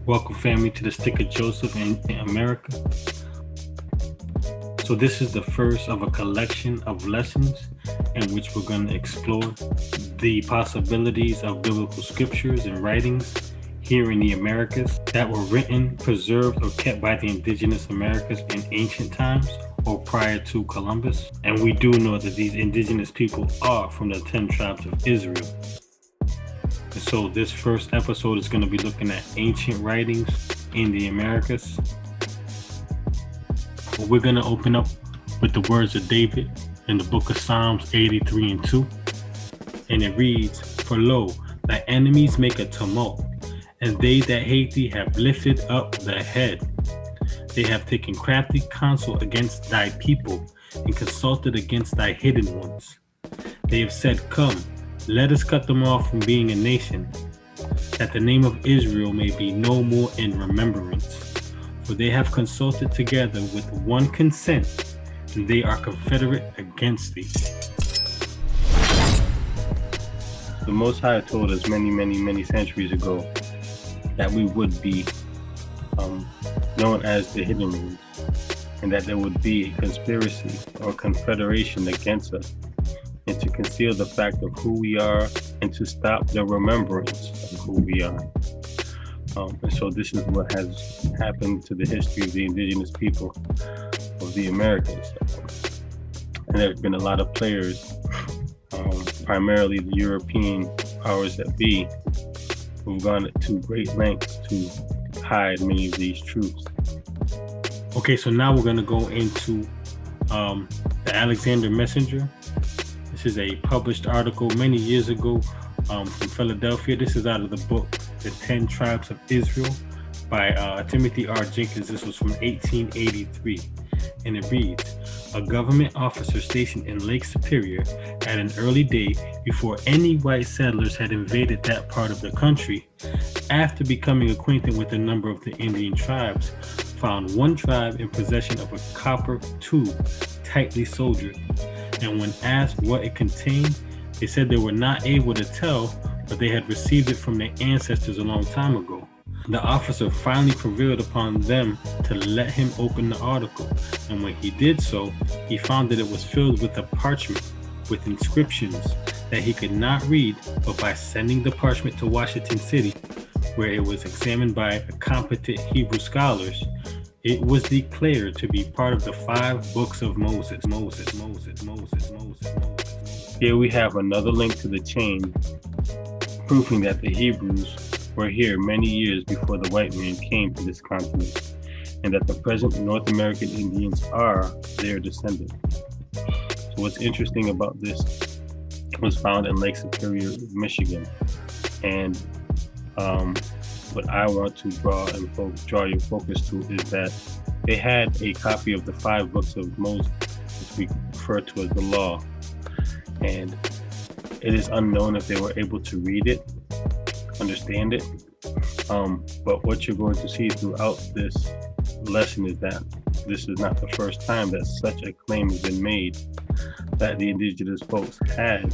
Welcome, family, to the Stick of Joseph in America. So this is the first of a collection of lessons in which we're going to explore the possibilities of biblical scriptures and writings here in the Americas that were written, preserved, or kept by the indigenous Americas in ancient times or prior to Columbus. And we do know that these indigenous people are from the 10 tribes of Israel. And so this first episode is going to be looking at ancient writings in the Americas. We're going to open up with the words of David in the book of Psalms 83 and 2. And it reads, "For lo, thy enemies make a tumult, and they that hate thee have lifted up the head. They have taken crafty counsel against thy people, and consulted against thy hidden ones. They have said, Come, let us cut them off from being a nation, that the name of Israel may be no more in remembrance. For they have consulted together with one consent, and they are confederate against thee." The Most High told us many centuries ago that we would be known as the hidden ones, and that there would be a conspiracy or confederation against us, and to conceal the fact of who we are and to stop the remembrance of who we are. And so this is what has happened to the history of the indigenous people of the Americas. And there's been a lot of players, primarily the European powers that be, who've gone to great lengths to hide many of these truths. Okay, so now we're going to go into the Alexander Messenger. This is a published article many years ago from Philadelphia. This is out of the book, The 10 Tribes of Israel by Timothy R. Jenkins. This was from 1883. And it reads, "A government officer stationed in Lake Superior at an early day before any white settlers had invaded that part of the country, after becoming acquainted with a number of the Indian tribes, found one tribe in possession of a copper tube tightly soldered. And when asked what it contained, they said they were not able to tell, but they had received it from their ancestors a long time ago. The officer finally prevailed upon them to let him open the article, and when he did so, he found that it was filled with a parchment with inscriptions that he could not read, but by sending the parchment to Washington City, where it was examined by competent Hebrew scholars, it was declared to be part of the 5 books of Moses. Here we have another link to the chain, proving that the Hebrews were here many years before the white man came to this continent, and that the present North American Indians are their descendants. So what's interesting about this was found in Lake Superior, Michigan, and what I want to draw your focus to is that they had a copy of the 5 books of Moses, which we refer to as the law, and it is unknown if they were able to read it, understand it, but what you're going to see throughout this lesson is that this is not the first time that such a claim has been made, that the indigenous folks had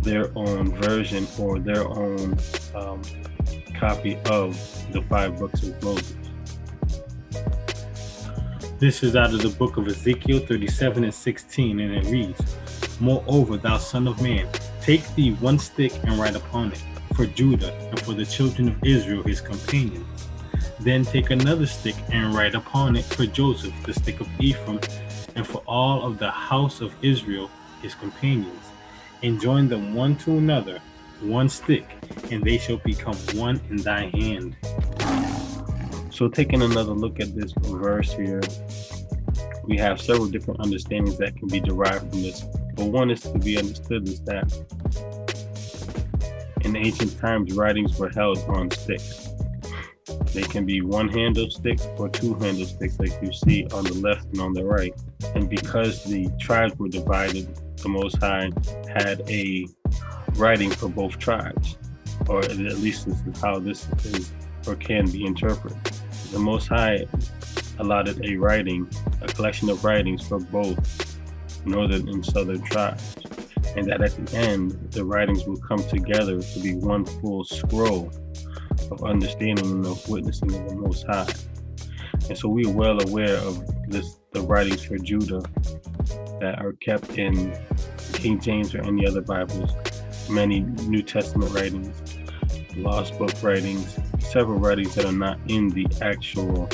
their own version or their own copy of the 5 books of Moses. This is out of the book of Ezekiel 37 and 16, and it reads, "Moreover, thou son of man, take thee one stick and write upon it, for Judah and for the children of Israel his companions. Then take another stick and write upon it for Joseph, the stick of Ephraim, and for all of the house of Israel his companions, and join them one to another, one stick, and they shall become one in thy hand." So taking another look at this verse here, we have several different understandings that can be derived from this. But one is to be understood is that in ancient times, writings were held on sticks. They can be one-handle sticks or two-handle sticks like you see on the left and on the right. And because the tribes were divided, the Most High had a writing for both tribes, or at least this is how this is or can be interpreted. The Most High allotted a writing, a collection of writings for both northern and southern tribes, and that at the end, the writings will come together to be one full scroll of understanding and of witnessing of the Most High. And so we are well aware of the writings for Judah that are kept in King James or any other Bibles, many New Testament writings, Lost Book writings, several writings that are not in the actual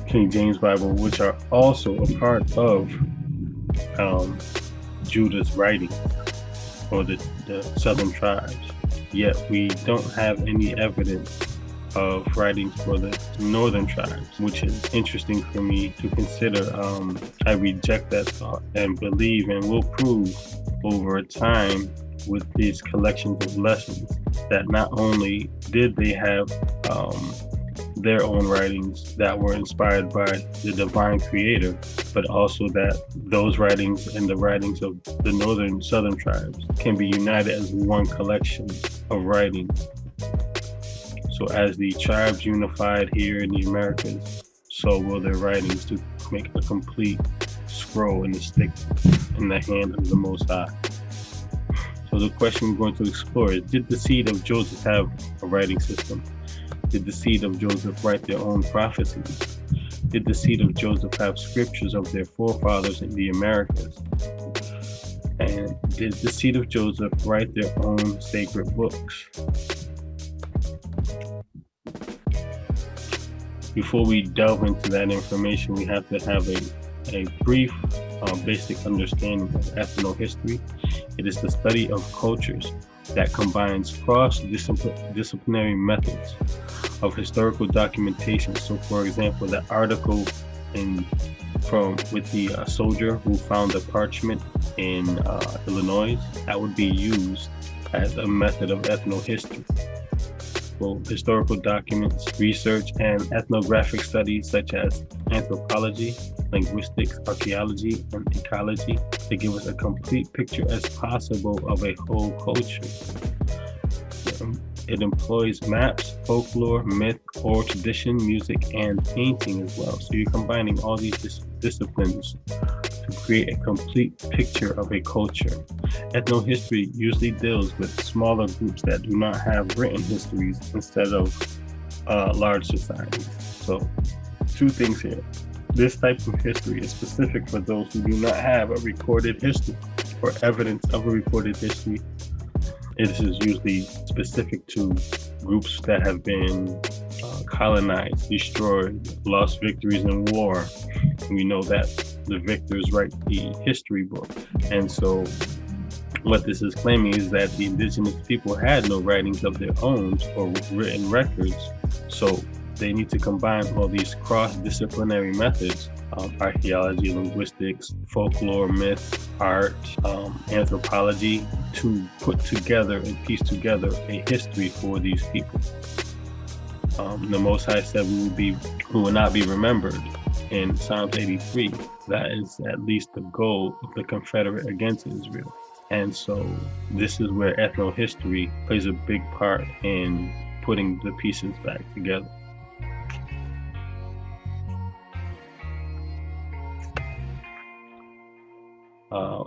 King James Bible, which are also a part of Judah's writings, or the southern tribes. Yet we don't have any evidence of writings for the northern tribes, which is interesting for me to consider. I reject that thought and believe and will prove over time with these collections of lessons that not only did they have their own writings that were inspired by the divine creator, but also that those writings and the writings of the southern tribes can be united as one collection of writings. So as the tribes unified here in the Americas, so will their writings to make a complete scroll in the stick in the hand of the Most High. So the question we're going to explore is, did the seed of Joseph have a writing system? Did the seed of Joseph write their own prophecies? Did the seed of Joseph have scriptures of their forefathers in the Americas? And did the seed of Joseph write their own sacred books? Before we delve into that information, we have to have a brief basic understanding of ethnohistory. It is the study of cultures that combines cross-disciplinary methods of historical documentation. So, for example, the article with the soldier who found the parchment in Illinois, that would be used as a method of ethnohistory. Well, historical documents, research, and ethnographic studies such as anthropology, linguistics, archaeology, and ecology to give us a complete picture as possible of a whole culture. It employs maps, folklore, myth, oral tradition, music, and painting as well. So you're combining all these disciplines to create a complete picture of a culture. Ethnohistory usually deals with smaller groups that do not have written histories instead of large societies. So, two things here. This type of history is specific for those who do not have a recorded history or evidence of a recorded history. It is usually specific to groups that have been colonized, destroyed, lost victories in war. We know that the victors write the history book. And so what this is claiming is that the indigenous people had no writings of their own or written records. So they need to combine all these cross-disciplinary methods, archaeology, linguistics, folklore, myth, art, anthropology, to put together and piece together a history for these people. The Most High said we will not be remembered in Psalms 83. That is at least the goal of the Confederate against Israel. And so this is where ethnohistory plays a big part in putting the pieces back together.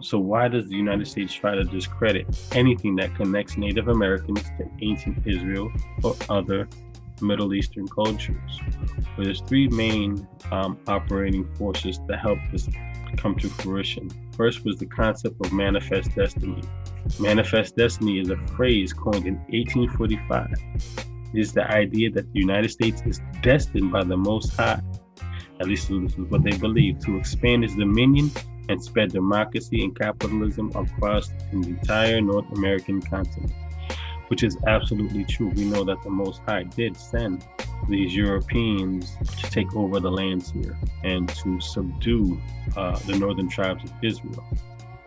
So why does the United States try to discredit anything that connects Native Americans to ancient Israel or other Middle Eastern cultures? Well, there's three main operating forces that help this come to fruition. First was the concept of manifest destiny. Manifest destiny is a phrase coined in 1845. It is the idea that the United States is destined by the Most High, at least this is what they believe, to expand its dominion and spread democracy and capitalism across the entire North American continent, which is absolutely true. We know that the Most High did send these Europeans to take over the lands here and to subdue the northern tribes of Israel.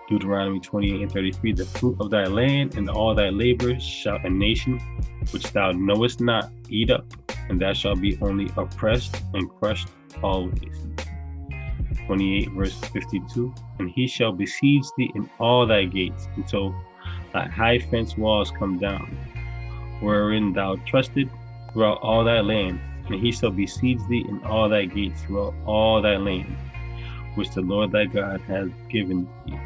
Deuteronomy 28:33, the fruit of thy land and all thy labors shall a nation which thou knowest not eat up, and thou shalt be only oppressed and crushed always. 28 verse 52, and he shall besiege thee in all thy gates until thy high fence walls come down, wherein thou trusted throughout all thy land, and he shall besiege thee in all thy gates throughout all thy land, which the Lord thy God has given thee.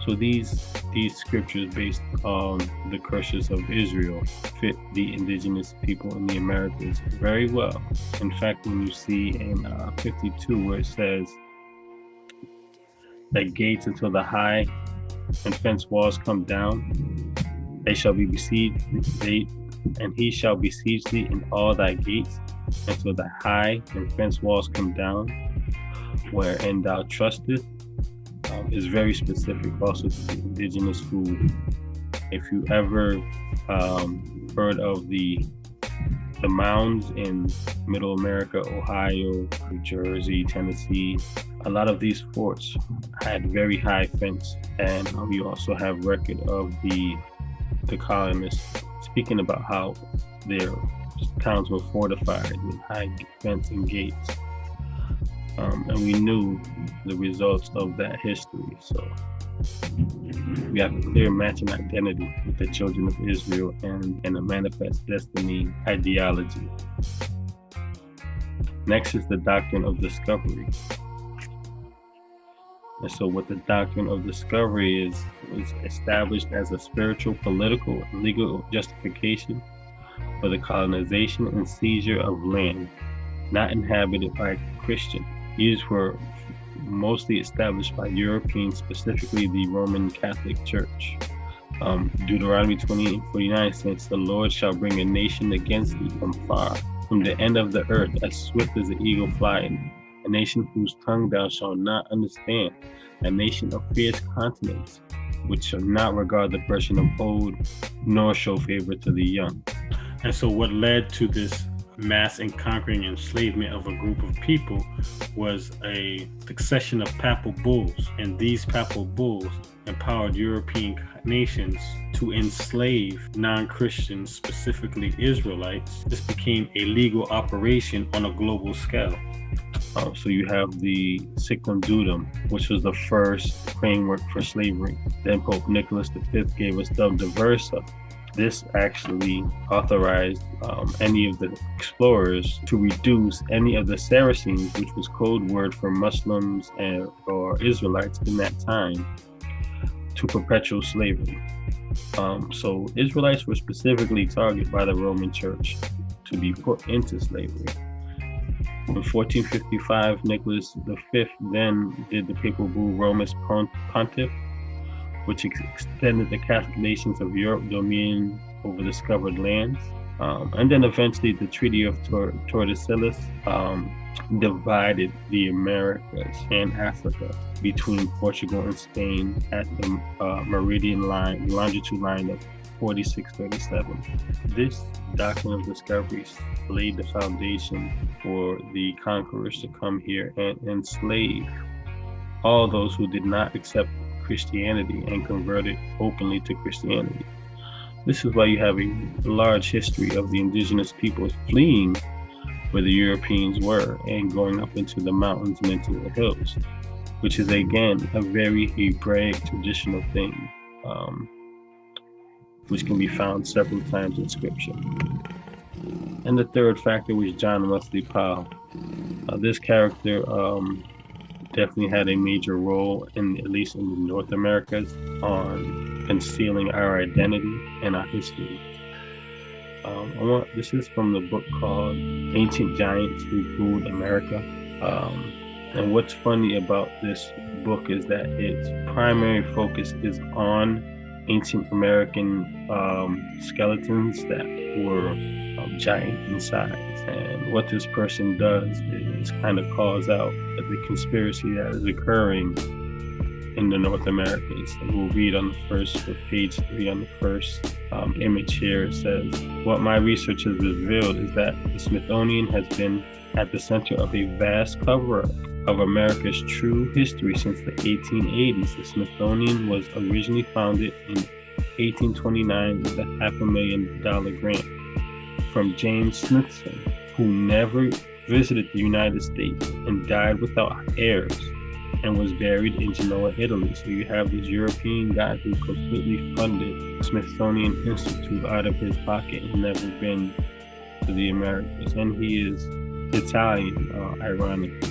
So these scriptures based on the curses of Israel fit the indigenous people in the Americas very well. In fact, when you see in 52 where it says that gates until the high and fence walls come down, they shall be besieged, and he shall besiege thee in all thy gates until the high and fence walls come down, wherein thou trustest, is very specific also to the indigenous who, if you ever heard of the mounds in Middle America, Ohio, New Jersey, Tennessee, a lot of these forts had very high fence, and you also have record of the colonists speaking about how their towns were fortified with high fence and gates. And we knew the results of that history. So we have a clear matching identity with the children of Israel and a manifest destiny ideology. Next is the doctrine of discovery. And so what the doctrine of discovery is established as a spiritual, political, and legal justification for the colonization and seizure of land not inhabited by Christians. These were mostly established by Europeans, specifically the Roman Catholic Church. Deuteronomy 28:49 says, "The Lord shall bring a nation against thee from far, from the end of the earth, as swift as the eagle flying, a nation whose tongue thou shalt not understand, a nation of fierce countenance, which shall not regard the person of old, nor show favor to the young." And so what led to this mass and conquering enslavement of a group of people was a succession of papal bulls, and these papal bulls empowered European nations to enslave non-Christians, specifically Israelites. This became a legal operation on a global scale. So you have the Signum Dudum, which was the first framework for slavery. Then Pope Nicholas V gave us Dum Diversa. This actually authorized any of the explorers to reduce any of the Saracens, which was code word for Muslims or Israelites in that time, to perpetual slavery. So Israelites were specifically targeted by the Roman Church to be put into slavery. In 1455, Nicholas V then did the papal bull Romus Pontiff, which extended the Catholic nations of Europe dominion over discovered lands. And then eventually the Treaty of Tordesillas divided the Americas and Africa between Portugal and Spain at the meridian line, longitude line of 4637. This doctrine of discovery laid the foundation for the conquerors to come here and enslave all those who did not accept Christianity and converted openly to Christianity. This is why you have a large history of the indigenous peoples fleeing where the Europeans were and going up into the mountains and into the hills, which is again a very Hebraic traditional thing, which can be found several times in scripture. And the third factor was John Wesley Powell. This character definitely had a major role at least in the North Americas, on concealing our identity and our history. This is from the book called Ancient Giants Who Ruled America. And what's funny about this book is that its primary focus is on ancient American skeletons that were giant in size. And what this person does is kind of calls out the conspiracy that is occurring in the North Americas. And we'll read on the first, page 3 on the first image here. It says, "What my research has revealed is that the Smithsonian has been at the center of a vast cover-up of America's true history since the 1880s. The Smithsonian was originally founded in 1829 with a $500,000 grant from James Smithson, who never visited the United States and died without heirs and was buried in Genoa, Italy." So you have this European guy who completely funded Smithsonian Institute out of his pocket and never been to the Americas. And he is Italian, ironically.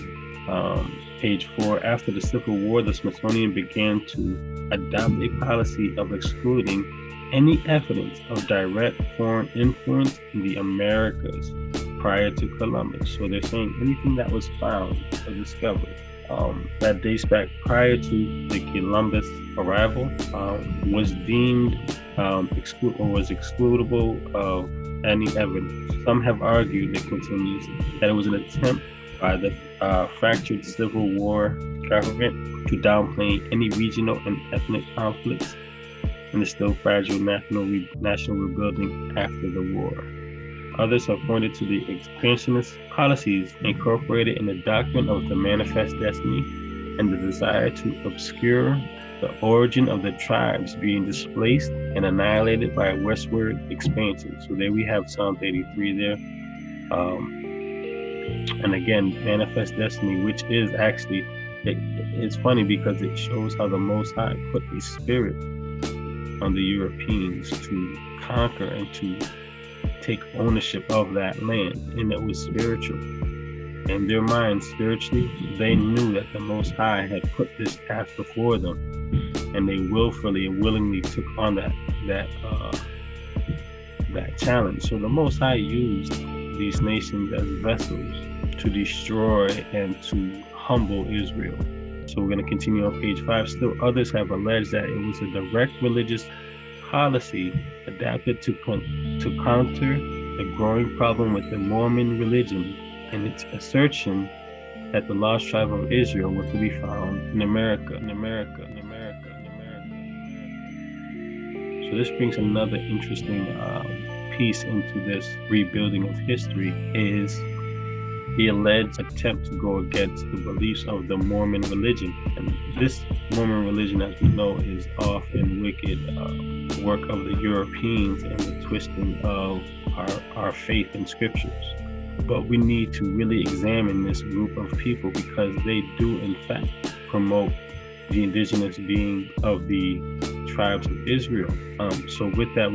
Page 4, after the Civil War, the Smithsonian began to adopt a policy of excluding any evidence of direct foreign influence in the Americas prior to Columbus. So they're saying anything that was found or discovered that dates back prior to the Columbus arrival was deemed excludable of any evidence. Some have argued, it continues, that it was an attempt by the fractured Civil War government to downplay any regional and ethnic conflicts in the still fragile national rebuilding after the war. Others have pointed to the expansionist policies incorporated in the doctrine of the manifest destiny and the desire to obscure the origin of the tribes being displaced and annihilated by westward expansion. So there we have Psalm 83 there. And again, manifest destiny, which is actually, it's funny because it shows how the Most High put a spirit on the Europeans to conquer and to take ownership of that land, and it was spiritual. In their minds, spiritually, they knew that the Most High had put this task before them, and they willfully and willingly took on that challenge. So the Most High used these nations as vessels to destroy and to humble Israel. So we're going to continue on page 5. Still others have alleged that it was a direct religious policy adapted to counter the growing problem with the Mormon religion and its assertion that the lost tribe of Israel were to be found in America. So this brings another interesting piece into this rebuilding of history, is the alleged attempt to go against the beliefs of the Mormon religion. And this Mormon religion, as we know, is off and wicked work of the Europeans and the twisting of our faith and scriptures. But we need to really examine this group of people because they do in fact promote the indigenous being of the tribes of Israel. So with that,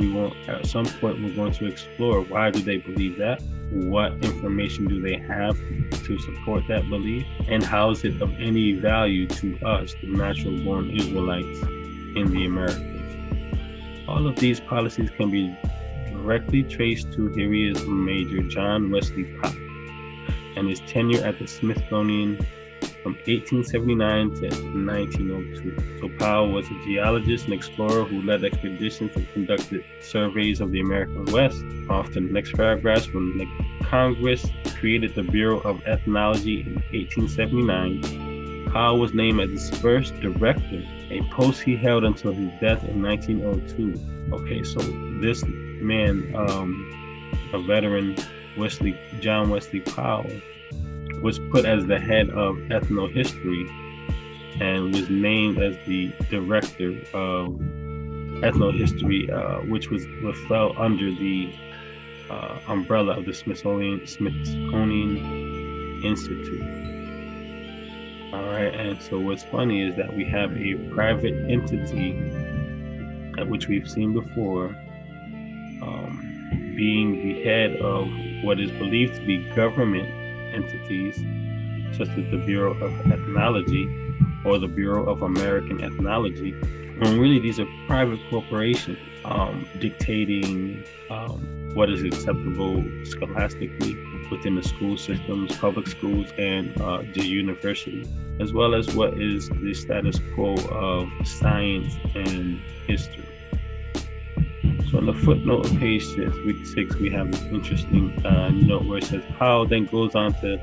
at some point we're going to explore, why do they believe that? What information do they have to support that belief? And how is it of any value to us, the natural born Israelites in the Americas? All of these policies can be directly traced to, here he is, Major John Wesley Powell and his tenure at the Smithsonian from 1879 to 1902. So Powell was a geologist and explorer who led expeditions and conducted surveys of the American West. Often, next paragraphs, when the Congress created the Bureau of Ethnology in 1879, Powell was named as its first director, a post he held until his death in 1902. Okay, so this man, a veteran, John Wesley Powell, was put as the head of ethnohistory and was named as the director of ethnohistory, which fell under the umbrella of the Smithsonian Institute. All right, and so what's funny is that we have a private entity, which we've seen before, being the head of what is believed to be government entities, such as the Bureau of Ethnology or the Bureau of American Ethnology, when really these are private corporations dictating what is acceptable scholastically within the school systems, public schools, and the university, as well as what is the status quo of science and history. So on the footnote of page 6, we have this interesting note where it says, Powell then goes on to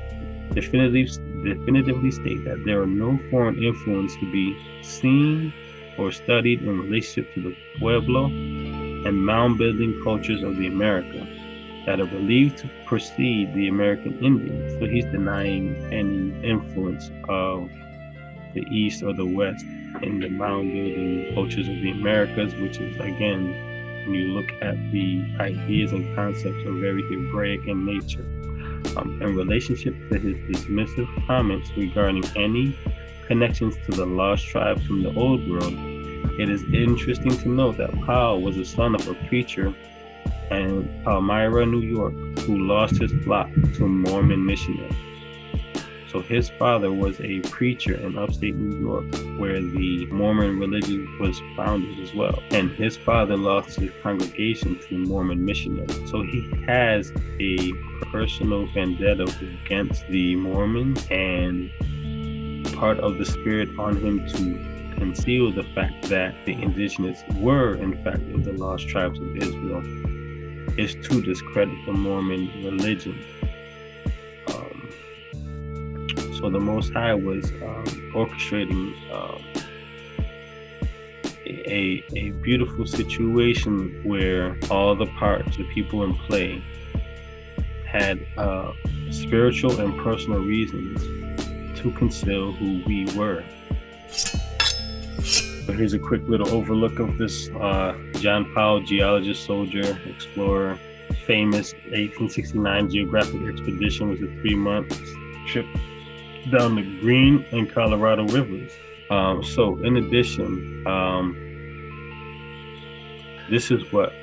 definitively state that there are no foreign influence to be seen or studied in relationship to the Pueblo and mound building cultures of the America that are believed to precede the American Indians. So he's denying any influence of the East or the West in the mound building cultures of the Americas, which is, again, when you look at the ideas and concepts, are very Hebraic in nature. In relationship to his dismissive comments regarding any connections to the lost tribes from the Old World, it is interesting to note that Powell was the son of a preacher in Palmyra, New York, who lost his flock to Mormon missionaries. So So his father was a preacher in upstate New York, where the Mormon religion was founded as well. And his father lost his congregation to Mormon missionaries. So he has a personal vendetta against the Mormons, and part of the spirit on him to conceal the fact that the indigenous were, in fact, of the lost tribes of Israel is to discredit the Mormon religion. So the Most High was orchestrating a beautiful situation where all the parts, the people in play, had spiritual and personal reasons to conceal who we were. So here's a quick little overlook of this John Powell, geologist, soldier, explorer. Famous 1869 geographic expedition was a 3-month trip down the Green and Colorado rivers. So in addition, this is what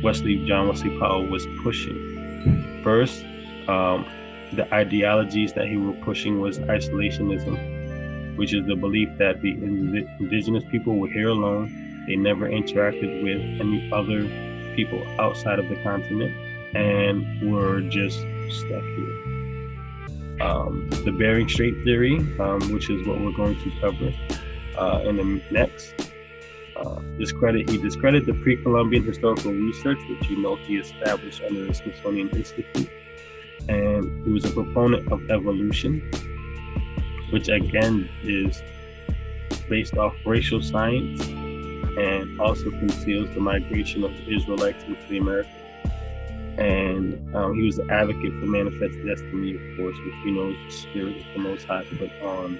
John Wesley Powell was pushing. First, the ideologies that he was pushing was isolationism, which is the belief that the indigenous people were here alone. They never interacted with any other people outside of the continent and were just stuck here. The Bering Strait theory, which is what we're going to cover in the next. He discredited the pre-Columbian historical research, which he established under the Smithsonian Institute. And he was a proponent of evolution, which again is based off racial science and also conceals the migration of the Israelites into the Americas. And he was an advocate for manifest destiny, of course, which we know is the spirit of the Most High put on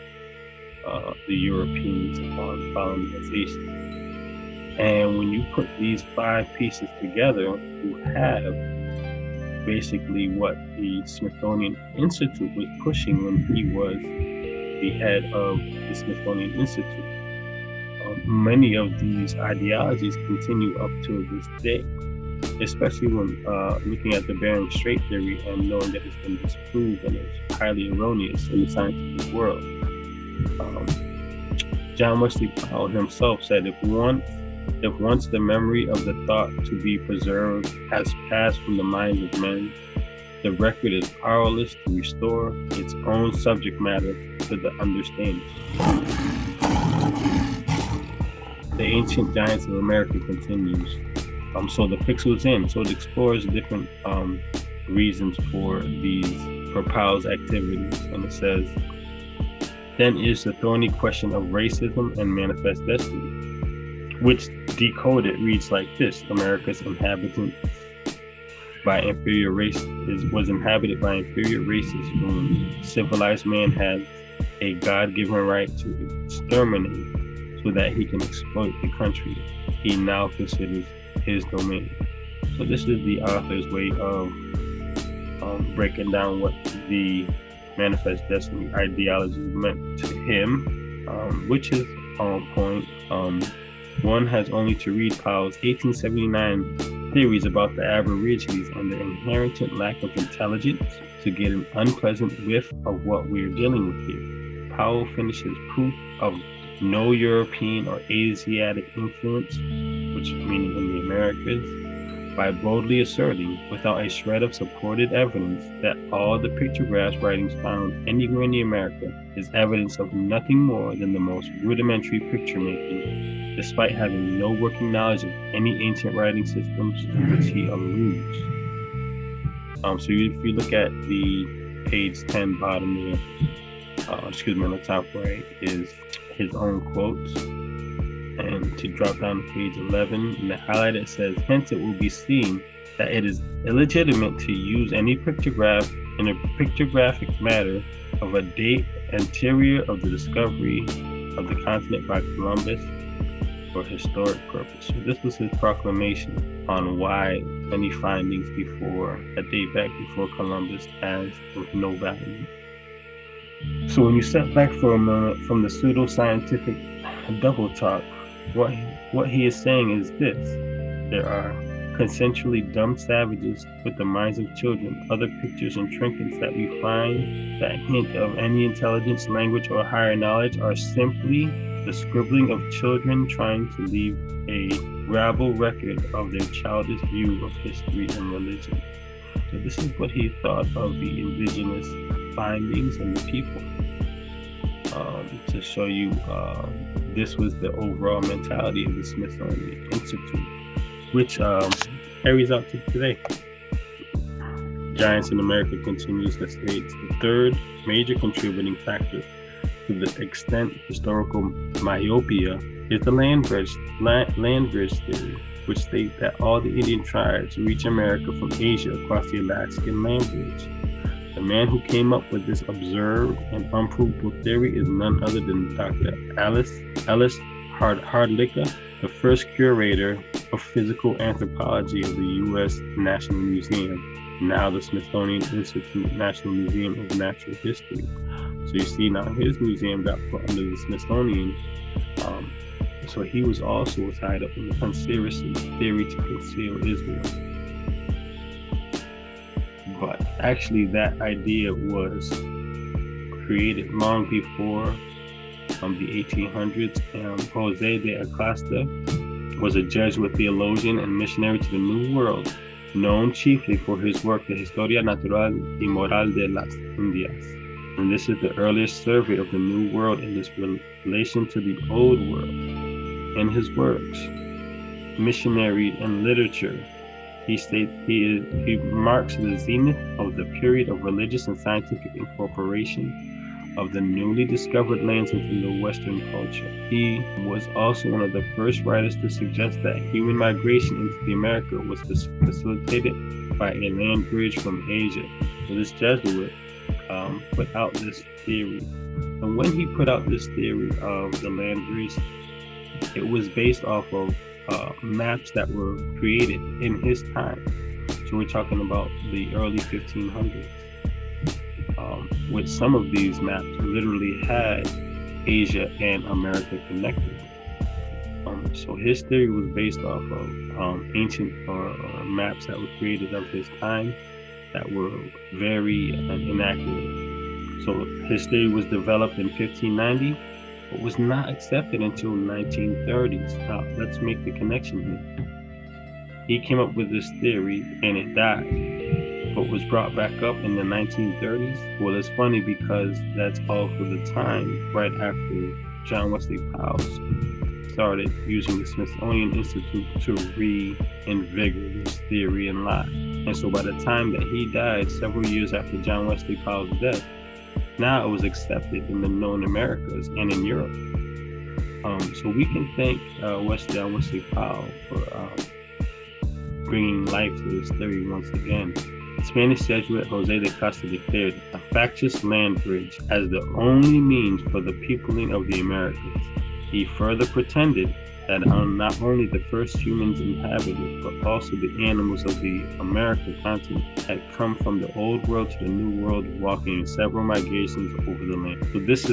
the Europeans upon colonization. And when you put these 5 pieces together, you have basically what the Smithsonian Institute was pushing when he was the head of the Smithsonian Institute. Many of these ideologies continue up to this day, especially when looking at the Bering Strait theory and knowing that it's been disproved and it's highly erroneous in the scientific world. John Wesley Powell himself said, if once the memory of the thought to be preserved has passed from the minds of men, the record is powerless to restore its own subject matter to the understanding. The Ancient Giants of America continues. So the pixels in, so it explores different reasons for Powell's activities, and it says, then is the thorny question of racism and manifest destiny, which decoded reads like this: America's inhabitants by inferior race was inhabited by inferior races whom civilized man has a God-given right to exterminate so that he can exploit the country he now considers his domain. So this is the author's way of breaking down what the manifest destiny ideology meant to him, which is on point. One has only to read Powell's 1879 theories about the Aborigines and the inherent lack of intelligence to get an unpleasant whiff of what we're dealing with here. Powell finishes proof of no European or Asiatic influence, which meaning in the Americas, by boldly asserting, without a shred of supported evidence, that all the pictographs writings found anywhere in the America is evidence of nothing more than the most rudimentary picture making, despite having no working knowledge of any ancient writing systems to which he alludes. So if you look at the page 10 bottom there, on the top right is his own quotes. And to drop down to page 11, in the highlight it says, hence it will be seen that it is illegitimate to use any pictograph in a pictographic matter of a date anterior of the discovery of the continent by Columbus for historic purpose. So this was his proclamation on why any findings that date back before Columbus has no value. So when you step back for a moment from the pseudo-scientific double talk, what he is saying is this: there are consensually dumb savages with the minds of children. Other pictures and trinkets that we find that hint of any intelligence, language, or higher knowledge are simply the scribbling of children trying to leave a rabble record of their childish view of history and religion. So this is what he thought of the indigenous findings and the people. To show you, this was the overall mentality of the Smithsonian Institute, which carries out to today. Giants in America continues to state the third major contributing factor to the extent historical myopia is the land bridge theory, which states that all the Indian tribes reach America from Asia across the Alaskan land bridge. The man who came up with this absurd and unprovable theory is none other than Dr. Ellis Hardlicka, the first curator of physical anthropology of the U.S. National Museum, now the Smithsonian Institute National Museum of Natural History. So you see now his museum got put under the Smithsonian. So he was also tied up in the conspiracy theory to conceal Israel. But actually that idea was created long before the 1800s. Jose de Acosta was a Jesuit theologian and missionary to the New World, known chiefly for his work, The Historia Natural y Moral de las Indias. And this is the earliest survey of the New World in its relation to the Old World. In his works, Missionary and Literature, he states he marks the zenith of the period of religious and scientific incorporation of the newly discovered lands into the Western culture. He was also one of the first writers to suggest that human migration into the America was facilitated by a land bridge from Asia. So this Jesuit put out this theory. And when he put out this theory of the land bridge, it was based off of maps that were created in his time. So we're talking about the early 1500s. With some of these maps literally had Asia and America connected. So his theory was based off of ancient or maps that were created of his time that were very inaccurate. So his theory was developed in 1590, but was not accepted until 1930s. Now let's make the connection here. He came up with this theory and it died, but was brought back up in the 1930s. Well, it's funny because that's also the time right after John Wesley Powell started using the Smithsonian Institute to reinvigorate this theory and lie. And so by the time that he died, several years after John Wesley Powell's death, now it was accepted in the known Americas and in Europe. So we can thank John Wesley Powell for bringing life to this theory once again. Spanish Jesuit Jose de Acosta declared a factious land bridge as the only means for the peopling of the Americas. He further pretended that not only the first humans inhabited, but also the animals of the American continent had come from the old world to the new world, walking in several migrations over the land. So this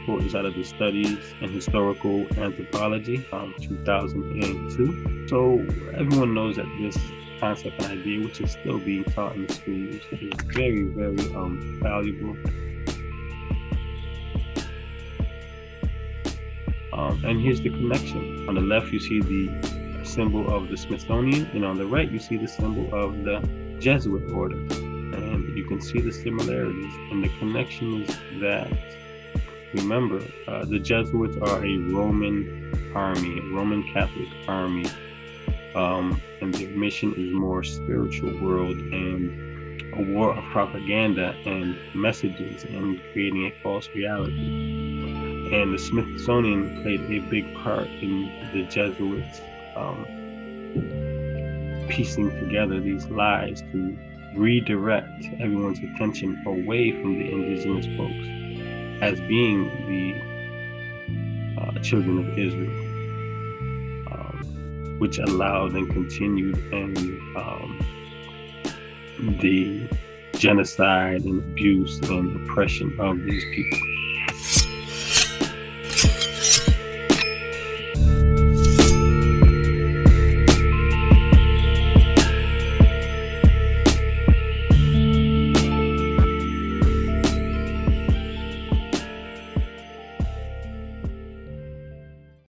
quote is out of the Studies in Historical Anthropology, 2002. So everyone knows that this concept and idea, which is still being taught in the schools, is very, very valuable. And here's the connection. On the left, you see the symbol of the Smithsonian, and on the right, you see the symbol of the Jesuit order. And you can see the similarities. And the connection is that, remember, the Jesuits are a Roman army, a Roman Catholic army. And their mission is more spiritual world and a war of propaganda and messages and creating a false reality. And the Smithsonian played a big part in the Jesuits piecing together these lies to redirect everyone's attention away from the indigenous folks as being the children of Israel, which allowed and continued and the genocide and abuse and oppression of these people.